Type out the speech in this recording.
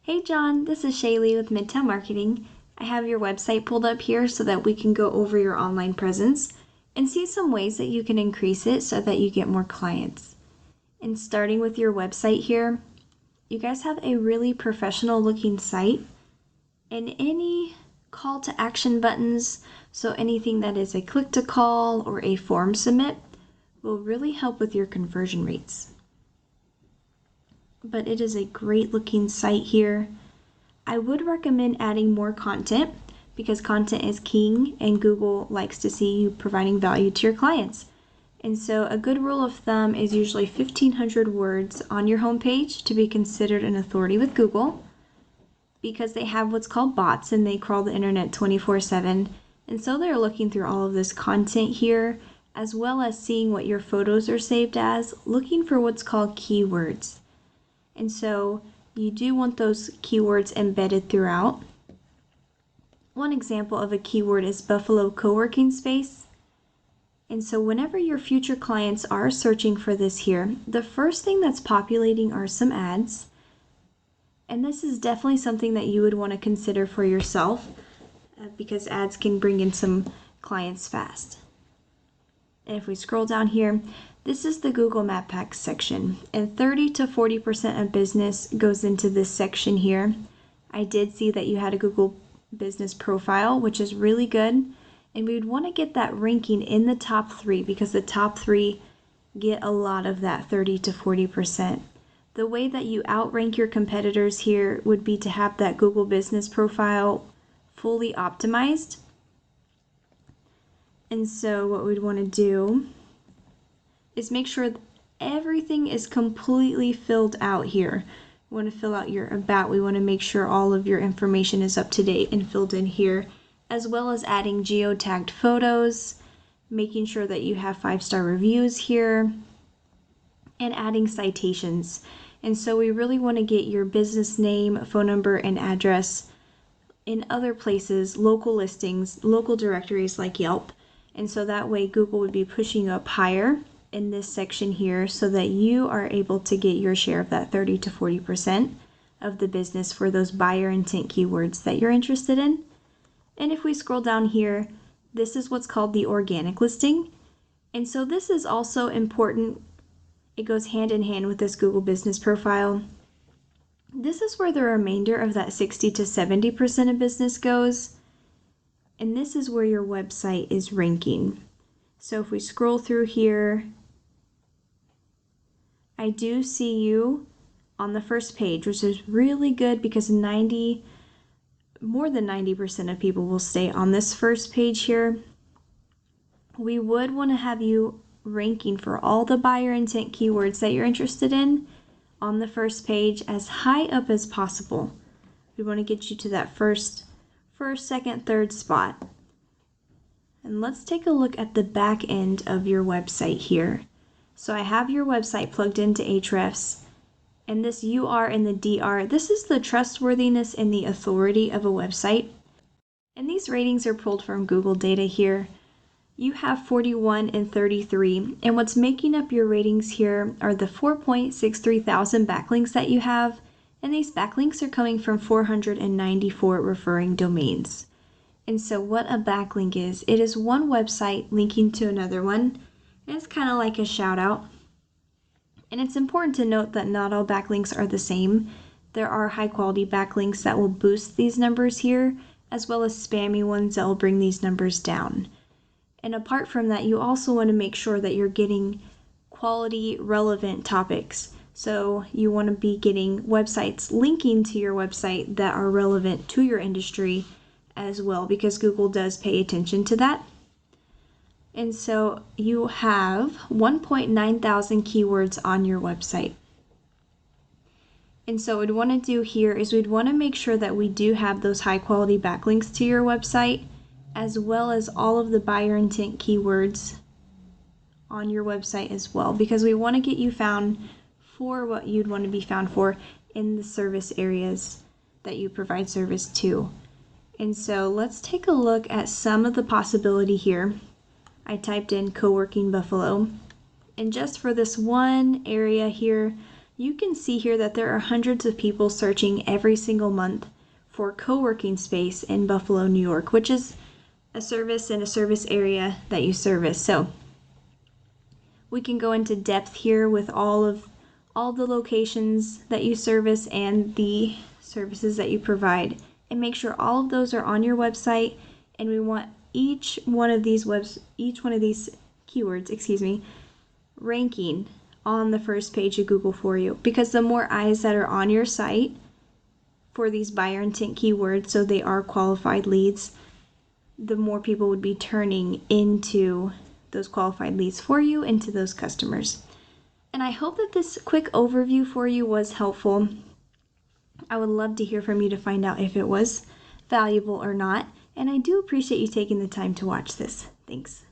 Hey John, this is Shaelee with Midtown Marketing. I have your website pulled up here so that we can go over your online presence and see some ways that you can increase it so that you get more clients. And starting with your website here, you guys have a really professional looking site, and any call to action buttons, so anything that is a click to call or a form submit, will really help with your conversion rates. But it is a great looking site here. I would recommend adding more content because content is king and Google likes to see you providing value to your clients. And so a good rule of thumb is usually 1,500 words on your homepage to be considered an authority with Google, because they have what's called bots and they crawl the internet 24/7. And so they're looking through all of this content here, as well as seeing what your photos are saved as, looking for what's called keywords. And so you do want those keywords embedded throughout. One example of a keyword is Buffalo Coworking Space. And so whenever your future clients are searching for this here, the first thing that's populating are some ads. And this is definitely something that you would want to consider for yourself because ads can bring in some clients fast. And if we scroll down here, this is the Google Map Packs section, and 30 to 40% of business goes into this section here. I did see that you had a Google business profile, which is really good, and we would want to get that ranking in the top 3 because the top 3 get a lot of that 30 to 40%. The way that you outrank your competitors here would be to have that Google business profile fully optimized. And so what we'd want to do is make sure that everything is completely filled out here. We want to fill out your about. We want to make sure all of your information is up to date and filled in here, as well as adding geotagged photos, making sure that you have 5-star reviews here, and adding citations. And so we really want to get your business name, phone number, and address in other places, local listings, local directories like Yelp. And so that way Google would be pushing you up higher in this section here so that you are able to get your share of that 30 to 40% of the business for those buyer intent keywords that you're interested in. And if we scroll down here, this is what's called the organic listing. And so this is also important. It goes hand in hand with this Google business profile. This is where the remainder of that 60 to 70% of business goes. And this is where your website is ranking. So if we scroll through here, I do see you on the first page, which is really good because more than 90% of people will stay on this first page here. We would want to have you ranking for all the buyer intent keywords that you're interested in on the first page as high up as possible. We want to get you to that first, second, third spot. And let's take a look at the back end of your website here. So I have your website plugged into Ahrefs, and this UR and the DR, this is the trustworthiness and the authority of a website. And these ratings are pulled from Google data here. You have 41 and 33, and what's making up your ratings here are the 4.63 thousand backlinks that you have, and these backlinks are coming from 494 referring domains. And so what a backlink is, it is one website linking to another one, and it's kind of like a shout out. And it's important to note that not all backlinks are the same. There are high quality backlinks that will boost these numbers here, as well as spammy ones that will bring these numbers down. And apart from that, you also want to make sure that you're getting quality, relevant topics. So you want to be getting websites linking to your website that are relevant to your industry as well, because Google does pay attention to that. And so you have 1.9 thousand keywords on your website. And so what we'd want to do here is we'd want to make sure that we do have those high quality backlinks to your website, as well as all of the buyer intent keywords on your website as well, because we want to get you found for what you'd want to be found for in the service areas that you provide service to. And so let's take a look at some of the possibility here. I typed in co-working Buffalo, and just for this one area here, you can see here that there are hundreds of people searching every single month for co-working space in Buffalo, New York, which is a service in a service area that you service. So we can go into depth here with all the locations that you service and the services that you provide, and make sure all of those are on your website. And we want each one of these keywords, ranking on the first page of Google for you, because the more eyes that are on your site for these buyer intent keywords, so they are qualified leads, the more people would be turning into those qualified leads for you, into those customers. And I hope that this quick overview for you was helpful. I would love to hear from you to find out if it was valuable or not. And I do appreciate you taking the time to watch this. Thanks.